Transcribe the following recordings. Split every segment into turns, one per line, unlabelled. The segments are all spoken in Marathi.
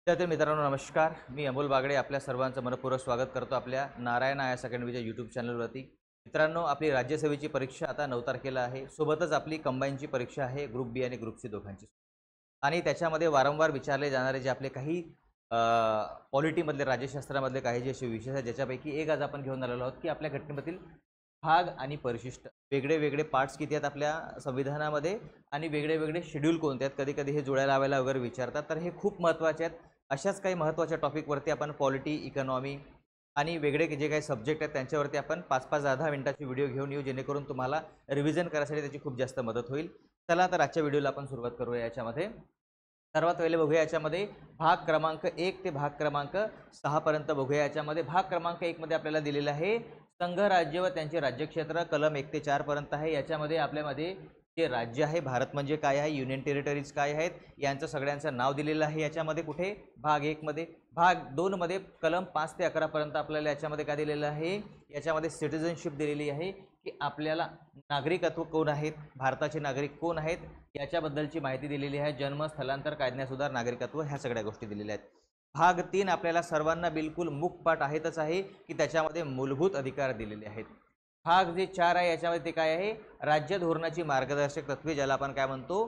विद्यार्थी मित्रांनो नमस्कार. मी अमोल बागडे आपल्या सर्वांचं मनपूर्वक स्वागत करतो आपल्या नारायण आयएस अकॅडमीच्या यूट्यूब चॅनलवरती. मित्रांनो, आपली राज्यसेवेची परीक्षा आता 9 तारखेला आहे. सोबतच आपली कंबाईनची परीक्षा आहे ग्रुप बी आणि ग्रुप सी दोघांची. आणि त्याच्यामध्ये वारंवार विचारले जाणारे जे आपले काही पॉलिटीमधले राज्यशास्त्रामधले काही जे असे विषय आहेत ज्याच्यापैकी एक आज आपण घेऊन आलेलो आहोत की आपल्या घटनेमधील भाग आणि परिशिष्ट वेगळे वेगळे पार्ट्स किती आहेत आपल्या संविधानामध्ये आणि वेगळे वेगळे शेड्यूल कोणते आहेत. कधी कधी हे जुळायला लावायला वगैरे विचारतात, तर हे खूप महत्त्वाचे आहेत. अशाच काही महत्त्वाच्या टॉपिकवरती आपण पॉलिटी, इकॉनॉमी आणि वेगळे जे काही सब्जेक्ट आहेत त्यांच्यावरती आपण 5-5 10 मिनिटाची व्हिडिओ घेऊन येऊ, जेणेकरून तुम्हाला रिव्हिजन करायसाठी त्याची खूप जास्त मदत होईल. चला तर आजच्या व्हिडिओला आपण सुरुवात करूया. याच्यामध्ये सर्वात पहिले बघूया याच्यामध्ये भाग क्रमांक 1 ते भाग क्रमांक 6 पर्यंत बघूया. याच्यामध्ये भाग क्रमांक 1 मध्ये आपल्याला दिलेला आहे संघ राज्य व त्यांचे राज्यक्षेत्र, कलम 1 ते 4 पर्यंत आहे. याच्यामध्ये आपल्यामध्ये जे राज्य आहे, भारत म्हणजे काय आहे, युनियन टेरिटरीज काय आहेत, यांचं सगळ्यांचं नाव दिलेलं आहे. याच्यामध्ये कुठे भाग 1 मध्ये. भाग 2 मध्ये कलम 5 ते 11 पर्यंत आपल्याला याच्यामध्ये काय दिलेलं आहे, याच्यामध्ये सिटिझनशिप दिलेली आहे की आपल्याला नागरिकत्व कोण आहेत, भारताचे नागरिक कोण आहेत याच्याबद्दलची माहिती दिलेली आहे. जन्म, स्थलांतर, कायद्यानुसार नागरिकत्व ह्या सगळ्या गोष्टी दिलेल्या आहेत. भाग 3 आपल्याला सर्वांना बिलकुल मुखपाठ आहेतच आहे की त्याच्यामध्ये मूलभूत अधिकार दिलेले आहेत. भाग जे 4 आहे याच्यामध्ये ते काय आहे, राज्य धोरणाची मार्गदर्शक तत्वे, ज्याला आपण काय म्हणतो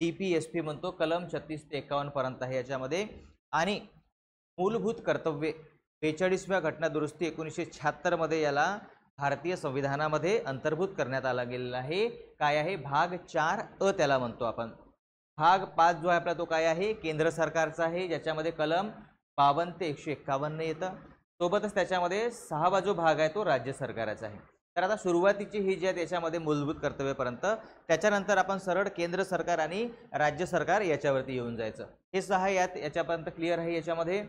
DPSP म्हणतो, कलम 36 ते 51 पर्यंत आहे याच्यामध्ये. आणि मूलभूत कर्तव्ये 42व्या घटना दुरुस्ती 1976 मध्ये याला भारतीय संविधानामध्ये अंतर्भूत करण्यात आला गेलेला आहे. काय आहे, भाग 4 त्याला म्हणतो आपण. भाग 5 जो आहे आपला तो काय आहे, केंद्र सरकारचा आहे, ज्याच्यामध्ये कलम 52 ते 151 येतं. सोबतच त्याच्यामध्ये 6वा जो भाग आहे तो राज्य सरकाराचा आहे. तर आता सुरुवातीची ही जी आहे त्याच्यामध्ये मूलभूत कर्तव्यापर्यंत, त्याच्यानंतर आपण सरळ केंद्र सरकार आणि राज्य सरकार याच्यावरती येऊन जायचं. हे 6 याच्यापर्यंत क्लिअर आहे. याच्यामध्ये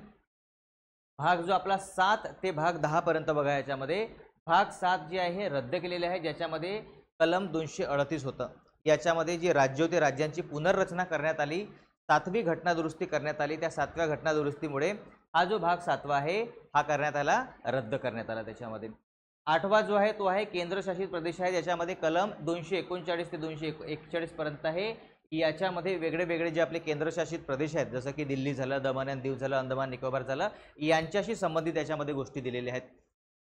भाग जो आपला 7 ते भाग 10 पर्यंत बघा. याच्यामध्ये भाग 7 जे आहे रद्द केलेले आहे, ज्याच्यामध्ये कलम 238 होतं. याच्यामध्ये जे राज्य होते राज्यांची पुनर्रचना करण्यात आली, 7वी घटना दुरुस्ती करण्यात आली. त्या 7व्या घटना दुरुस्तीमुळे हा जो भाग 7वा आहे हा करण्यात आला, रद्द करण्यात आला. त्याच्यामध्ये 8वा जो आहे तो आहे केंद्रशासित प्रदेश आहे, ज्याच्यामध्ये कलम 239 ते 241 पर्यंत आहे. याच्यामध्ये वेगळे वेगळे जे आपले केंद्रशासित प्रदेश आहेत, जसं की दिल्ली झालं, दमन आणि दीव झालं, अंदमान निकोबार झालं, यांच्याशी संबंधित याच्यामध्ये गोष्टी दिलेल्या आहेत.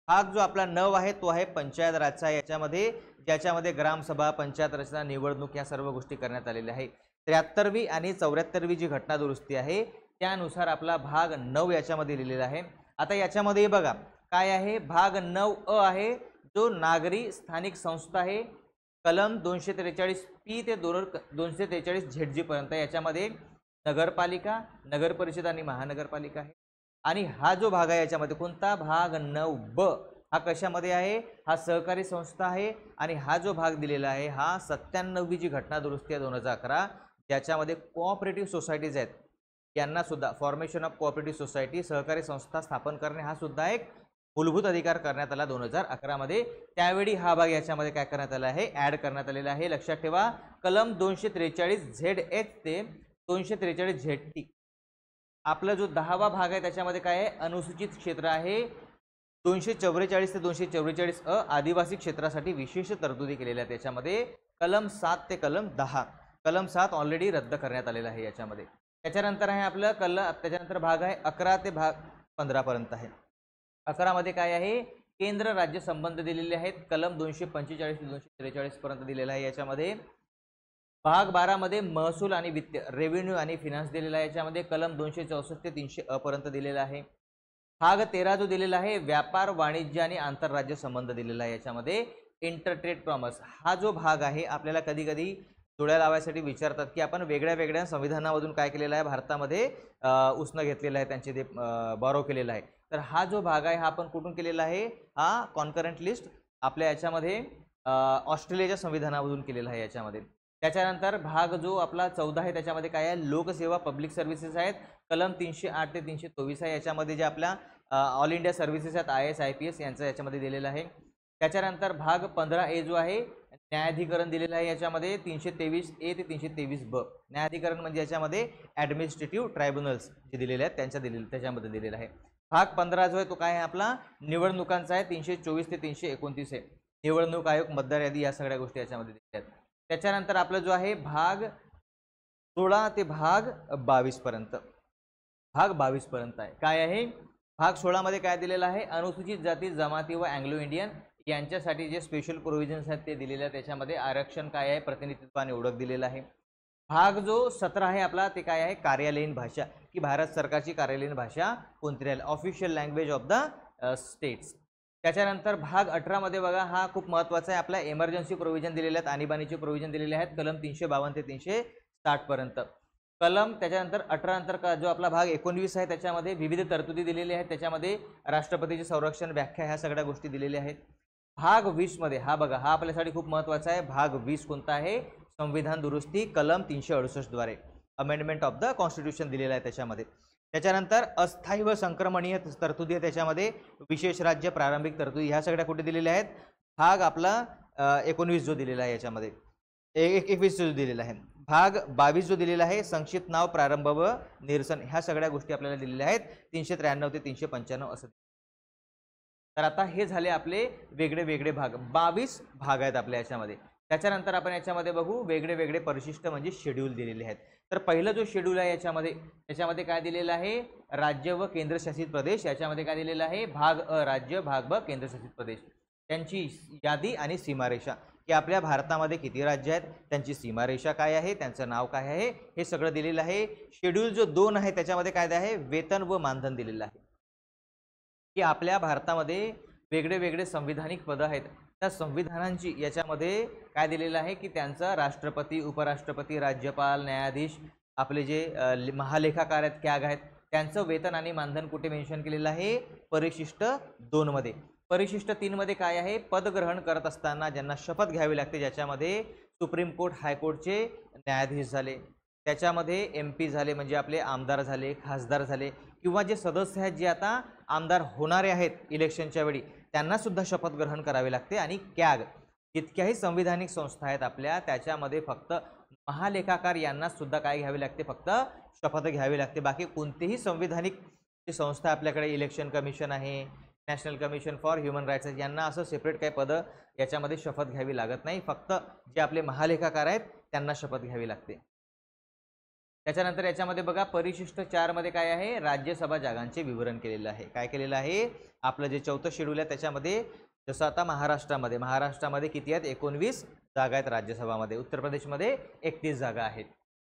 भाग जो आपला 9 आहे तो आहे पंचायत राजचा, याच्यामध्ये ज्याच्यामध्ये ग्रामसभा, पंचायत रचना, निवडणूक या सर्व गोष्टी करण्यात आलेल्या आहेत. 73वी आणि 74वी जी घटना दुरुस्ती आहे त्यानुसार आपला भाग 9 याच्यामध्ये लिहिलेला आहे. आता याच्यामध्ये बघा काय आहे, भाग 9 आहे जो नागरी स्थानिक संस्था आहे, कलम 243 ते 243 ZG पर्यंत. याच्यामध्ये नगरपालिका, नगरपरिषद आणि महानगरपालिका आहे. आणि हा जो भाग आहे याच्यामध्ये कोणता, भाग 9B हा कशामध्ये आहे, हा सहकारी संस्था आहे. आणि हा जो भाग दिलेला आहे हा 97वी जी घटना दुरुस्ती आहे 2011, ज्याच्यामध्ये कोऑपरेटिव्ह सोसायटीज आहेत यांना सुद्धा फॉर्मेशन ऑफ कोऑपरेटिव्ह सोसायटी, सहकारी संस्था स्थापन करणे हा सुद्धा एक मूलभूत अधिकार करण्यात आला 2011 मध्ये. त्यावेळी हा भाग याच्यामध्ये काय करण्यात आला आहे, ऍड करण्यात आलेला आहे. लक्षात ठेवा, कलम 243 ZH ते 243 ZT. आपला जो 10वा भाग आहे त्याच्यामध्ये काय आहे, अनुसूचित क्षेत्र आहे. 244 ते 244 आदिवासी क्षेत्रासाठी विशेष तरतुदी केलेल्या आहेत. त्याच्यामध्ये कलम 7 ते कलम 10. कलम 7 ऑलरेडी रद्द करण्यात आलेला आहे याच्यामध्ये. त्याच्यानंतर आहे आपलं त्याच्यानंतर भाग आहे 11 ते भाग 15 पर्यंत आहे. 11 मध्ये काय आहे, केंद्र राज्य संबंध दिलेले आहेत, कलम 245 ते 243 पर्यंत दिलेला आहे. याच्यामध्ये भाग 12 मध्ये महसूल आणि वित्त, रेव्हेन्यू आणि फिनान्स दिलेला आहे. याच्यामध्ये कलम 264 ते 300 पर्यंत दिलेला आहे. भाग 13 जो दिलेला आहे व्यापार, वाणिज्य आणि आंतरराज्य संबंध दिलेला आहे. याच्यामध्ये इंटरट्रेड कॉमर्स हा जो भाग आहे आपल्याला कधी कधी जोड्या लावायसाठी विचारतात की आपण वेगळ्या वेगळ्या संविधानामधून काय केलेलं आहे, भारतामध्ये उसनं घेतलेलं आहे, त्यांचे ते बॉरो केलेलं आहे. तर हा जो भाग आहे हा आपण कुठून केलेला आहे, हा कॉन्करंट लिस्ट आपल्या याच्यामध्ये ऑस्ट्रेलियाच्या संविधानामधून केलेला आहे याच्यामध्ये. त्याच्यानंतर भाग जो आपला 14 आहे त्याच्यामध्ये काय आहे, लोकसेवा, पब्लिक सर्व्हिसेस आहेत, कलम 308 ते 324 आहे. याच्यामध्ये जे आपल्या ऑल इंडिया सर्व्हिसेस आहेत IAS IPS यांचं याच्यामध्ये दिलेलं आहे. त्याच्यानंतर भाग 15A जो आहे न्यायाधिकरण दिलेलं आहे. याच्यामध्ये 323A ते 323B न्यायाधिकरण म्हणजे याच्यामध्ये ॲडमिनिस्ट्रेटिव्ह ट्रायब्युनल्स जे दिलेले आहेत त्याच्यामध्ये दिलेलं आहे. भाग 15 जो आहे तो काय आहे आपला निवडणुकांचा आहे, 324 ते 329 आहे. निवडणूक आयोग, मतदार यादी या सगळ्या गोष्टी याच्यामध्ये दिलेल्या आहेत. त्याच्यानंतर आपला जो आहे भाग 16 ते भाग 22 पर्यंत. भाग 22 पर्यंत आहे. काय आहे? भाग 16 मध्ये काय दिलेलं आहे? अनुसूचित जाती जमाती व अँग्लो इंडियन यांच्यासाठी जे स्पेशल प्रोव्हिजन्स आहेत ते दिलेले आहेत. त्याच्यामध्ये आरक्षण काय आहे, प्रतिनिधित्व आणि ओळख दिलेलं आहे. भाग जो 17 आहे आपला ते काय आहे? कार्यालयीन भाषा, की भारत सरकारची कार्यालयीन भाषा कोणती राहील, official language of the states. त्याच्यानंतर भाग 18 मध्ये बघा, हा खूप महत्त्वाचा आहे आपला, इमर्जन्सी प्रोव्हिजन दिलेले आहेत, आणीबाणीचे प्रोव्हिजन दिलेले आहेत कलम 352 ते 360 पर्यंत. कलम त्याच्यानंतर 18 नंतर जो आपला भाग 19 आहे त्याच्यामध्ये विविध तरतुदी दिलेल्या आहेत. त्याच्यामध्ये राष्ट्रपतीचे संरक्षण, व्याख्या ह्या सगळ्या गोष्टी दिलेल्या आहेत. भाग 20 मध्ये हा बघा, हा आपल्यासाठी खूप महत्त्वाचा आहे. भाग 20 कोणता आहे? संविधान दुरुस्ती कलम 368 द्वारे अमेंडमेंट ऑफ द कॉन्स्टिट्यूशन दिलेला आहे त्याच्यामध्ये. त्याच्यानंतर अस्थायी व संक्रमणीय तरतुदी आहे त्याच्यामध्ये, विशेष राज्य, प्रारंभिक तरतुदी ह्या सगळ्या कुठे दिलेल्या आहेत? भाग आपला 19 जो दिलेला आहे याच्यामध्ये, 21 जो दिलेला आहे. भाग 22 जो दिलेला आहे, संक्षिप्त नाव, प्रारंभ व निरसन ह्या सगळ्या गोष्टी आपल्याला दिलेल्या आहेत 393 ते 395 असं. तर आता हे झाले आपले वेगळे वेगळे भाग, 22 भाग आहेत आपल्या याच्यामध्ये. त्याच्यानंतर आपण याच्यामध्ये बघू वेगळे वेगळे परिशिष्ट म्हणजे शेड्यूल दिलेले आहेत. तर पहिलं जो शेड्यूल आहे याच्यामध्ये काय दिलेलं आहे? राज्य व केंद्रशासित प्रदेश. याच्यामध्ये काय दिलेलं आहे? भाग अ राज्य, भाग ब केंद्रशासित प्रदेश, त्यांची यादी आणि सीमारेषा, की आपल्या भारतामध्ये किती राज्य आहेत, त्यांची सीमारेषा काय आहे, त्यांचं नाव काय आहे, हे सगळं दिलेलं आहे. शेड्यूल जो 2 आहे त्याच्यामध्ये काय आहे? वेतन व मानधन दिलेलं आहे, की आपल्या भारतामध्ये वेगळे वेगळे संविधानिक पदं आहेत, त्या संविधानांची याच्यामध्ये काय दिलेलं आहे की त्यांचा राष्ट्रपती, उपराष्ट्रपती, राज्यपाल, न्यायाधीश, आपले जे महालेखाकार आहेत, कॅग आहेत, त्यांचं वेतन आणि मानधन कुठे मेन्शन केलेलं आहे? परिशिष्ट 2 मध्ये. परिशिष्ट 3 मध्ये काय आहे? पदग्रहण करत असताना ज्यांना शपथ घ्यावी लागते, ज्याच्यामध्ये सुप्रीम कोर्ट, हायकोर्टचे न्यायाधीश झाले, त्याच्यामध्ये MP झाले म्हणजे आपले आमदार झाले, खासदार झाले, किंवा जे सदस्य आहेत जे आता आमदार होणारे आहेत इलेक्शनच्या वेळी, त्यांना सुद्धा शपथ ग्रहण करावे लागते. आणि कॅग जितक्याही संविधानिक संस्था आहेत आपल्या, त्याच्यामध्ये फक्त महालेखाकार यांना सुद्धा काय घ्यावी लागते? फक्त शपथ घ्यावी लागते. बाकी कोणतीही संविधानिक जी संस्था आपल्याकडे, इलेक्शन कमिशन आहे, national commission for human rights आहे, यांना असं सेपरेट काही पदं याच्यामध्ये शपथ घ्यावी लागत नाही. फक्त जे आपले महालेखाकार आहेत त्यांना शपथ घ्यावी लागते. त्याच्यानंतर याच्यामध्ये बघा परिशिष्ट 4 मध्ये काय आहे? राज्यसभा जागांचे विवरण केलेलं आहे. काय केलेलं आहे? आपलं जे 4थं शेड्यूल आहे त्याच्यामध्ये, जसं आता महाराष्ट्रामध्ये किती आहेत? 19 जागा आहेत राज्यसभामध्ये. उत्तर प्रदेशमध्ये 31 जागा आहेत.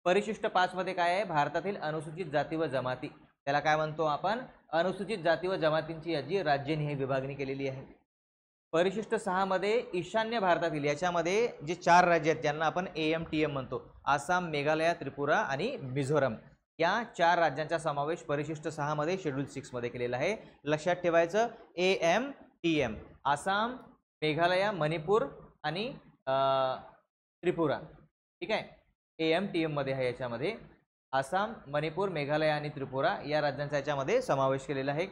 परिशिष्ट 5 मध्ये काय आहे? भारतातील अनुसूचित जाती व जमाती, त्याला काय म्हणतो आपण? अनुसूचित जाती व जमातींची याची राज्यनिहाय विभागणी केलेली आहे. परिशिष्ट 6 मध्ये ईशान्य भारतातील याच्यामध्ये जे 4 राज्य आहेत ज्यांना आपण AMTM म्हणतो, आसाम, मेघालय, त्रिपुरा आणि मिझोरम, या 4 राज्यांचा समावेश परिशिष्ट 6 मध्ये शेड्यूल 6 मध्ये केलेला आहे. लक्षात ठेवायचं, AMTM आसाम, मेघालय, मणिपूर आणि त्रिपुरा, ठीक आहे. AMTM मध्ये आहे, याच्यामध्ये आसाम, मणिपूर, मेघालय आणि त्रिपुरा या राज्यांचा याच्यामध्ये समावेश केलेला आहे.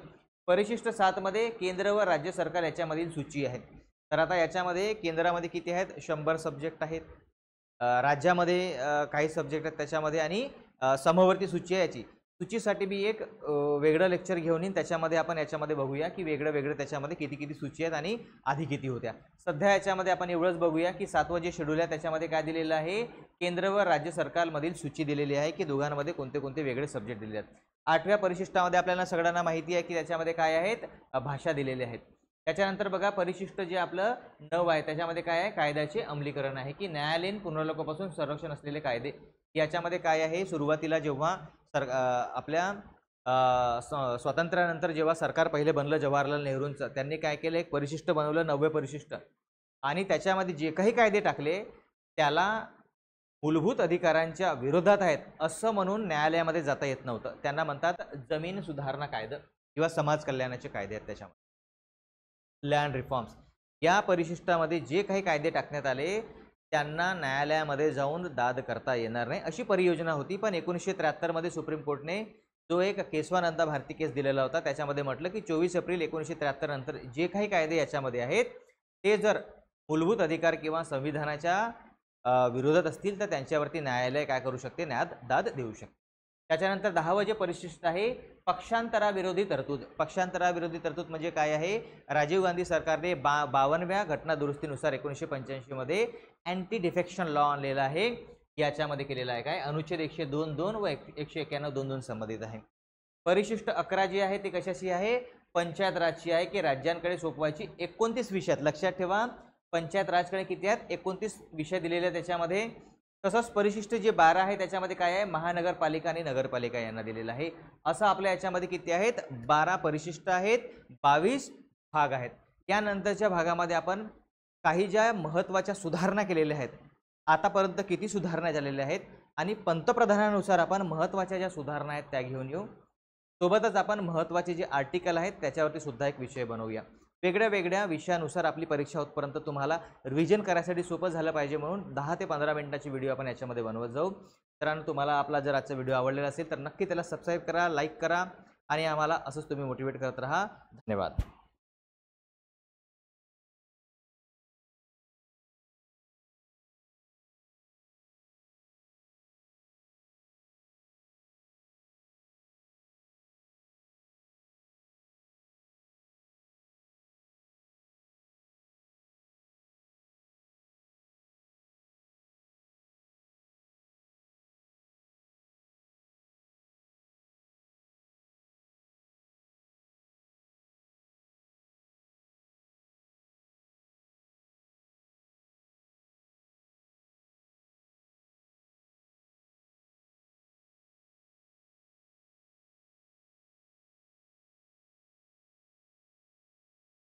परिशिष्ट 7 मध्ये केंद्र व राज्य सरकार याच्यामधील सूची आहे. तर आता याच्यामध्ये केंद्रामध्ये किती आहेत? 100 सब्जेक्ट आहेत, राज्यामध्ये काही सब्जेक्ट आहेत त्याच्यामध्ये, आणि समवर्ती सूची आहे. याची सूचीसाठी मी एक वेगळं लेक्चर घेऊन येईन, त्याच्यामध्ये आपण याच्यामध्ये बघूया की वेगळं वेगळं त्याच्यामध्ये किती किती सूची आहेत आणि आधी किती होत्या. सध्या याच्यामध्ये आपण एवढंच बघूया की 7वं जे शेड्यूल आहे त्याच्यामध्ये काय दिलेलं आहे? केंद्र व राज्य सरकारमधील सूची दिलेली आहे की दोघांमध्ये कोणते कोणते वेगळे सब्जेक्ट दिले आहेत. 8व्या परिशिष्टामध्ये आपल्याला सगळ्यांना माहिती आहे की त्याच्यामध्ये काय आहेत? भाषा दिलेले आहेत. त्याच्यानंतर बघा परिशिष्ट जे आपलं 9 आहे त्याच्यामध्ये काय आहे? कायद्याचे अंमलीकरण आहे, की न्यायालयीन पुनर्लोकापासून संरक्षण असलेले कायदे. याच्यामध्ये काय आहे? सुरुवातीला जेव्हा आपल्या स्वातंत्र्यानंतर जेव्हा सरकार पहिले बनलं जवाहरलाल नेहरूंचं, त्यांनी काय केलं? एक परिशिष्ट बनवलं, 9वे परिशिष्ट, आणि त्याच्यामध्ये जे काही कायदे टाकले त्याला मूलभूत अधिकारांच्या विरोधात आहेत असं म्हणून न्यायालयामध्ये जाता येत नव्हतं. त्यांना म्हणतात जमीन सुधारणा कायदा किंवा समाज कल्याणाचे कायदे आहेत. त्याच्यामध्ये लँड रिफॉर्म्स या परिशिष्टामध्ये जे काही कायदे टाकण्यात आले त्यांना न्यायालयामध्ये जाऊन दाद करता येणार नाही अशी परियोजना होती. पण 1973 मध्ये सुप्रीम कोर्टने जो एक केशवानंदा भारती केस दिलेला होता त्याच्यामध्ये म्हटलं की 24 एप्रिल 1973 नंतर जे काही कायदे याच्यामध्ये आहेत ते जर मूलभूत अधिकार किंवा संविधानाच्या विरोधात असतील तर त्यांच्यावरती न्यायालय काय करू शकते? दाद देऊ शकते. त्याच्यानंतर 10वं जे परिशिष्ट आहे पक्षांतराविरोधी तरतूद. पक्षांतराविरोधी तरतूद म्हणजे काय आहे? राजीव गांधी सरकारने 52व्या घटना दुरुस्तीनुसार 1985 मध्ये अँटी डिफेक्शन लॉ आणलेला आहे. याच्यामध्ये केलेला आहे काय? अनुच्छेद 102.2 व 191.2 संबंधित आहे. परिशिष्ट 11 जी आहे ती कशाची आहे, पंचायत राजची आहे की राज्यांकडे सोपवायची 29 विषय आहेत. लक्षात ठेवा पंचायत राजकडे किती आहेत, 29 विषय दिलेले आहेत त्याच्यामध्ये. तसंच परिशिष्ट जे 12 आहे त्याच्यामध्ये काय आहे, महानगरपालिका आणि नगरपालिका यांना दिलेलं आहे. असं आपल्या याच्यामध्ये किती आहेत, 12 परिशिष्ट आहेत, 22 भाग आहेत. यानंतरच्या भागामध्ये आपण काही ज्या महत्त्वाच्या सुधारणा केलेल्या आहेत, आतापर्यंत किती सुधारणा झालेल्या आहेत आणि पंतप्रधानानुसार आपण महत्त्वाच्या ज्या सुधारणा आहेत त्या घेऊन येऊ. सोबतच आपण महत्त्वाचे जे आर्टिकल आहेत त्याच्यावरती सुद्धा एक विषय बनवूया. वेगळ्या वेगळ्या विषयानुसार आपली परीक्षा होतपर्यंत तुम्हाला रिव्हिजन करायसाठी सोपं झालं पाहिजे म्हणून 10 ते 15 मिनिटाची व्हिडिओ आपण याच्यामध्ये बनवत जाऊ. मित्रांनो, तुम्हाला आपला जर आजचा व्हिडिओ आवडलेला असेल तर नक्की त्याला सबस्क्राईब करा, लाईक करा आणि आम्हाला असंच तुम्ही मोटिवेट करत राहा. धन्यवाद.